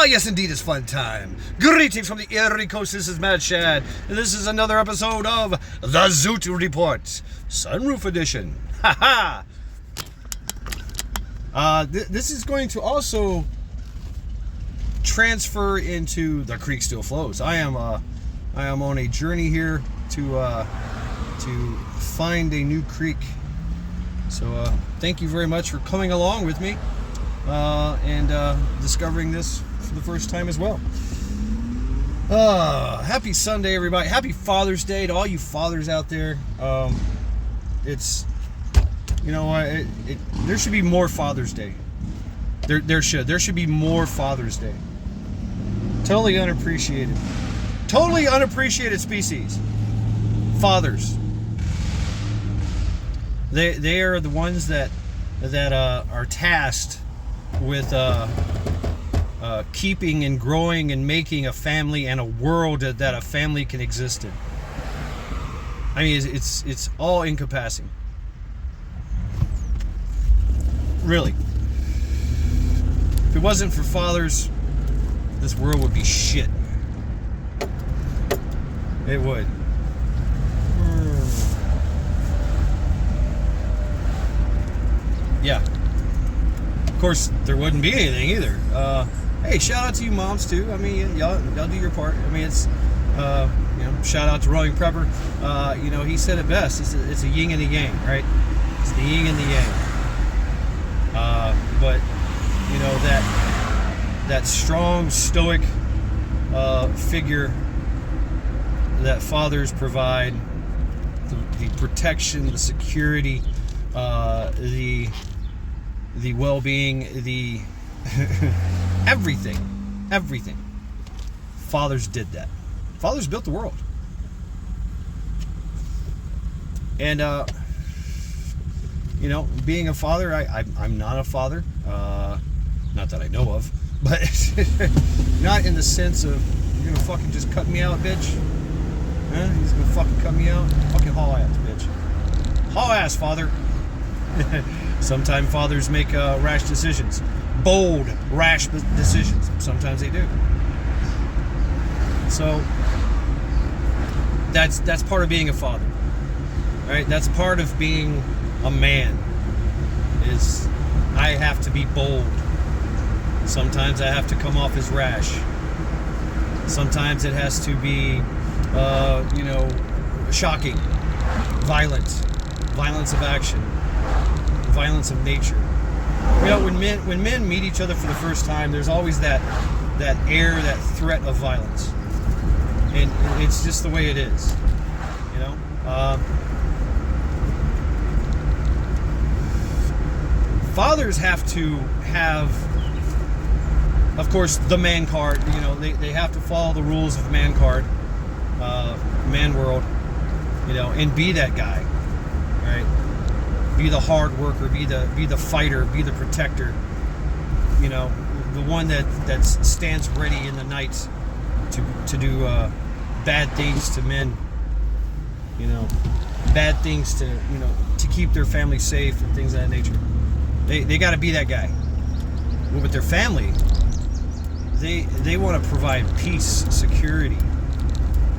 Ah, yes, indeed, it's fun time. Greetings from the Erie Coast. This is Matt Shad, and this is another episode of the Zoot Report, Sunroof Edition. Ha ha! This is going to also transfer into The Creek Still Flows. I am on a journey here to find a new creek. So thank you very much for coming along with me and discovering this for the first time as well. Happy Sunday, everybody. Happy Father's Day to all you fathers out there. It's, you know, there should be more Father's Day. There should be more Father's Day. Totally unappreciated species. Fathers. They are the ones that are tasked with keeping and growing and making a family and a world that a family can exist in. I mean, it's all encompassing. Really. If it wasn't for fathers, this world would be shit. It would. Yeah. Of course, there wouldn't be anything either. Hey, shout out to you moms too. I mean, y'all do your part. I mean, it's shout out to Rolling Prepper. He said it best. It's a yin and a yang, right? It's the yin and the yang. But you know that strong stoic figure that fathers provide, the protection, the security, the well-being, the everything. Fathers did that. Fathers built the world. And being a father, I'm not a father, not that I know of, but not in the sense of you're gonna fucking just cut me out, bitch. Huh? He's gonna fucking cut me out. Fucking haul ass, bitch. Haul ass, father. Sometimes fathers make rash decisions, bold, rash decisions. Sometimes they do. So that's part of being a father, right? That's part of being a man. Is I have to be bold. Sometimes I have to come off as rash. Sometimes it has to be, shocking, violence of action. Violence of nature. You know, when men meet each other for the first time, there's always that air, that threat of violence, and it's just the way it is. You know, fathers have to have, of course, the man card. You know, they have to follow the rules of man card, man world. You know, and be that guy, right? Be the hard worker, be the fighter, be the protector. You know, the one that stands ready in the night to do bad things to men. You know, bad things to keep their family safe and things of that nature. They got to be that guy. But with their family, they want to provide peace, security.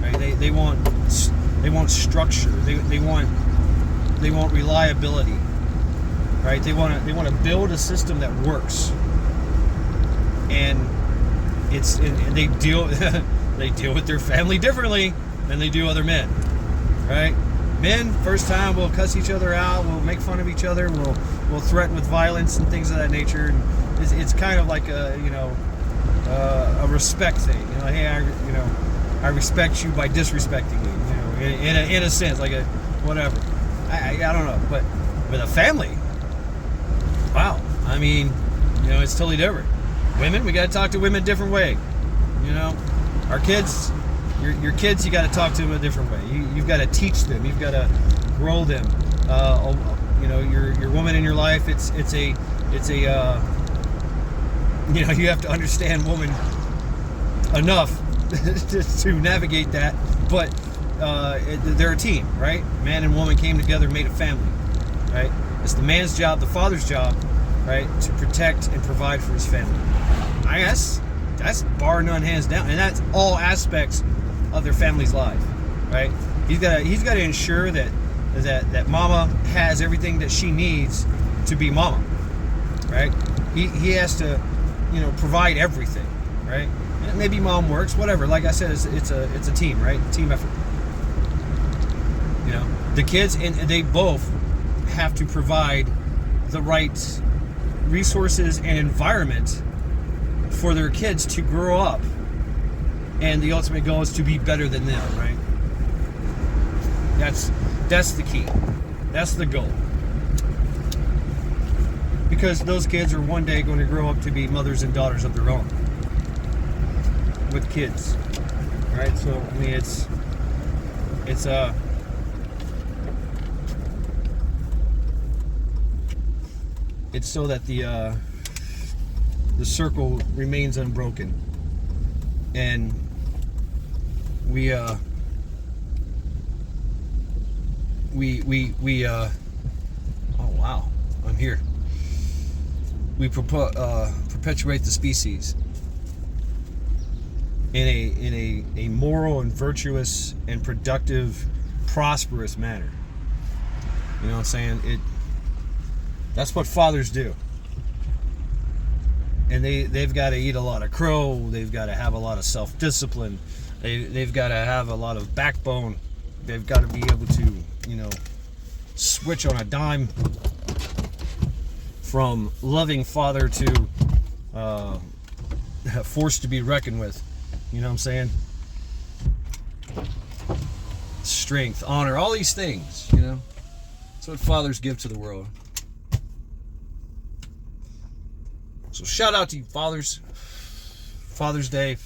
Right? They want structure. They want reliability, right? They want to build a system that works, and they deal with their family differently than they do other men, right? Men, first time, will cuss each other out, will make fun of each other, will threaten with violence and things of that nature. And it's kind of like a respect thing. You know, hey, I respect you by disrespecting you. You know, in a sense, like a whatever. I don't know, but with a family, wow. I mean, it's totally different. Women, we got to talk to women a different way. You know, our kids, your kids, you got to talk to them a different way. You've got to teach them. You've got to grow them. Your woman in your life. It's a you have to understand woman enough to navigate that, but. They're a team, right? Man and woman came together, made a family, right? It's the man's job, the father's job, right, to protect and provide for his family. I guess That's bar none, hands down, and that's all aspects of their family's life, right? He's got to ensure that mama has everything that she needs to be mama, right? He has to, provide everything, right? And maybe mom works, whatever. Like I said, it's a team, right? Team effort. The kids, and they both have to provide the right resources and environment for their kids to grow up, and the ultimate goal is to be better than them, right? That's the key. That's the goal. Because those kids are one day going to grow up to be mothers and daughters of their own with kids, right? So I mean, it's so that the circle remains unbroken, and we oh wow, I'm here. We perpetuate the species in a moral and virtuous and productive, prosperous manner. You know what I'm saying? That's what fathers do. And they've got to eat a lot of crow. They've got to have a lot of self-discipline. They've got to have a lot of backbone. They've got to be able to, switch on a dime from loving father to forced to be reckoned with. You know what I'm saying? Strength, honor, all these things, That's what fathers give to the world. So shout out to you fathers. Father's Day.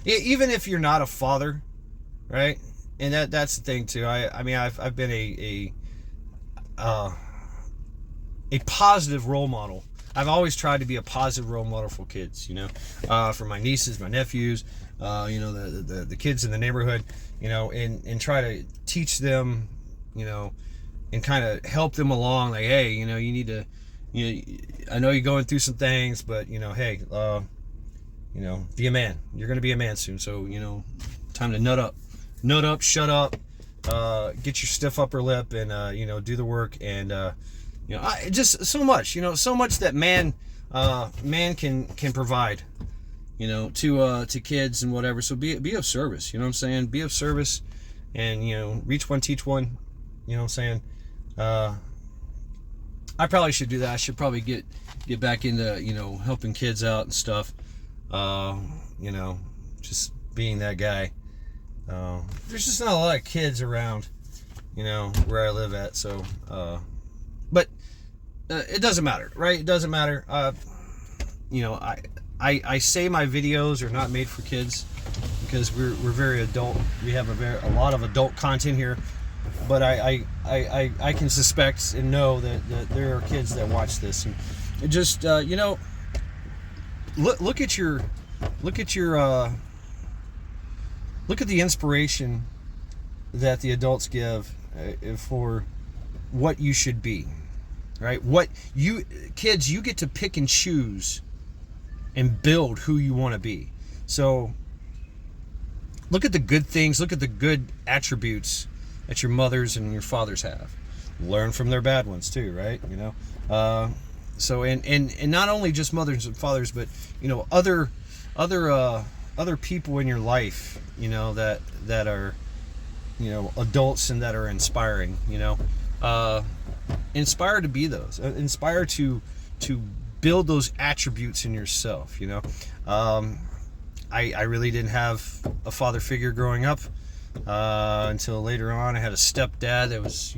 Even if you're not a father, right? And that's the thing too. I mean I've been a positive role model. I've always tried to be a positive role model for kids, for my nieces, my nephews, the kids in the neighborhood, and try to teach them, and kind of help them along. Like, hey, you need to, I know you're going through some things, but hey, be a man. You're gonna be a man soon, so time to nut up, shut up, get your stiff upper lip, and do the work, and just so much, so much that man can provide, to kids and whatever. So be of service. You know what I'm saying? Be of service, and reach one, teach one. You know what I'm saying? I probably should do that. I should probably get back into helping kids out and stuff. Just being that guy. There's just not a lot of kids around, where I live at. So, but it doesn't matter, right? It doesn't matter. I say my videos are not made for kids because we're very adult. We have a lot of adult content here. But I can suspect and know that there are kids that watch this, and just look at the inspiration that the adults give for what you should be, right? Kids, you get to pick and choose and build who you want to be. So look at the good things, look at the good attributes that your mothers and your fathers have. Learn from their bad ones too, right? So and not only just mothers and fathers, but other people in your life, that are adults and that are inspiring. Inspire to be those. Inspire to build those attributes in yourself. I really didn't have a father figure growing up. Until later on, I had a stepdad that was,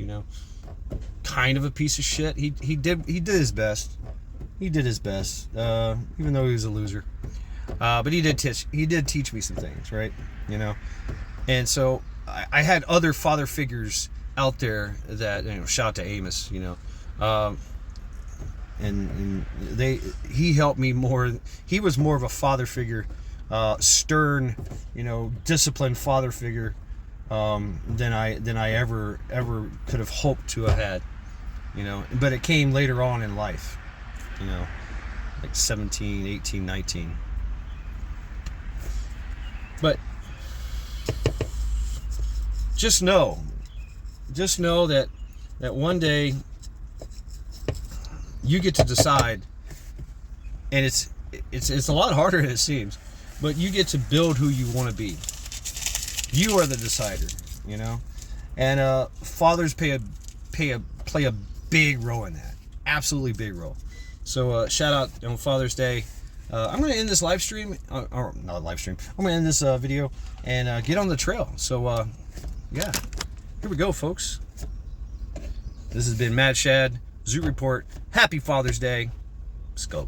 kind of a piece of shit. He did his best. He did his best, even though he was a loser. But he did teach me some things, right? And so I had other father figures out there that, shout out to Amos, and he helped me more. He was more of a father figure, stern, disciplined father figure. Than I ever could have hoped to have had, but it came later on in life, like 17, 18, 19. But just know that one day you get to decide, and it's a lot harder than it seems, but you get to build who you want to be. You are the decider, you know, and fathers play a big role in that, absolutely big role. So shout out on Father's Day. I'm going to end this live stream, or not live stream. I'm going to end this video and get on the trail. So yeah, here we go, folks. This has been Mad Shad, Zoot Report. Happy Father's Day. Skål.